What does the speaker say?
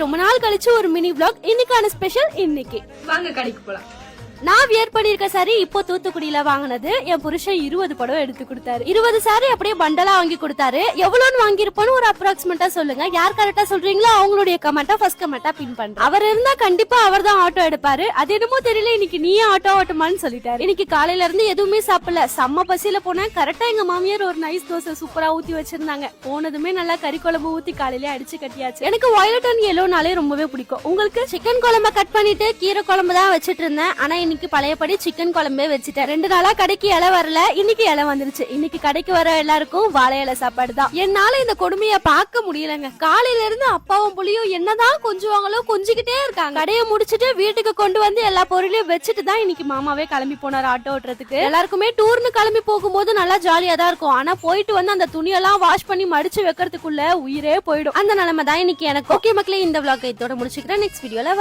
ரொம்ப நாள் கழிச்சு ஒரு மினி vlog. இன்னைக்கான ஸ்பெஷல் இன்னைக்கு வாங்க கடைக்கு போலாம். நான் வியர் பண்ணிருக்க சாரி இப்போ தூத்துக்குடியில வாங்கினது. என் புருஷன் 20 படம் எடுத்து கொடுத்தாரு. 20 சாரி அப்படியே பண்டலா வாங்கி கொடுத்தாரு. எவ்வளவுன்னு வாங்கிருப்போன்னு ஒரு அப்ராக்சிமேட்டா சொல்லுங்க. யார் கரெக்டா சொல்றீங்களோ அவங்களுடைய கமெண்டா ஃபர்ஸ்ட் கமெண்டா பின் பண்றேன். அவர் இருந்தா கண்டிப்பா அவர் தான் ஆட்டோ எடுப்பாரு. அது என்னமோ தெரியல, இன்னைக்கு நீயே ஆட்டோ ஓட்டுமான்னு சொல்லிட்டாரு. இன்னைக்கு காலையில இருந்து எதுவுமே சாப்பிடல, செம்ம பசியில போனேன். கரெக்டா எங்க மாமியார் ஒரு நைஸ் தோசை சூப்பரா ஊத்தி வச்சிருந்தாங்க. போனதுமே நல்லா கறி குழம்பு ஊத்தி காலையில அடிச்சு கட்டியாச்சு. எனக்கு வயலட் அண்ட் எல்லோனாலே ரொம்பவே பிடிக்கும். உங்களுக்கு? சிக்கன் குழம்ப கட் பண்ணிட்டு கீரை குழம்பு தான் வச்சிட்டு இருந்தேன். ஆனா இன்னைக்கு பழையபடி சிக்கன் குழம்பே வச்சுட்டேன். 2 நாளா கடைக்கு இலை வரல, இன்னைக்கு இலை வந்துருச்சு. இன்னைக்கு கடைக்கு வர எல்லாருக்கும் வாழை இலை சாப்பாடு தான். என்னால இந்த கொடுமைய பார்க்க முடியலங்க. காலையில இருந்து அப்பாவும் புள்ளியும் என்னதான் கொஞ்சுவாங்களோ கொஞ்சிக்கிட்டே இருக்காங்க. கடையை முடிச்சிட்டு வீட்டுக்கு கொண்டு வந்து எல்லா பொருளையும் வச்சுட்டு தான் இன்னைக்கு மாமாவே கிளம்பி போனார் ஆட்டோ ஓட்டுறதுக்கு. எல்லாருக்குமே டூர்னு கிளம்பி போகும்போது நல்லா ஜாலியா தான் இருக்கும். ஆனா போயிட்டு வந்து அந்த துணியெல்லாம் வாஷ் பண்ணி மடிச்சு வைக்கிறதுக்குள்ள உயிரே போயிடும். அந்த நிலைமை தான் இன்னைக்கு எனக்கு. ஓகே மக்களே, இந்த vlog இதோட முடிச்சுக்கிறேன். நெக்ஸ்ட் வீடியோல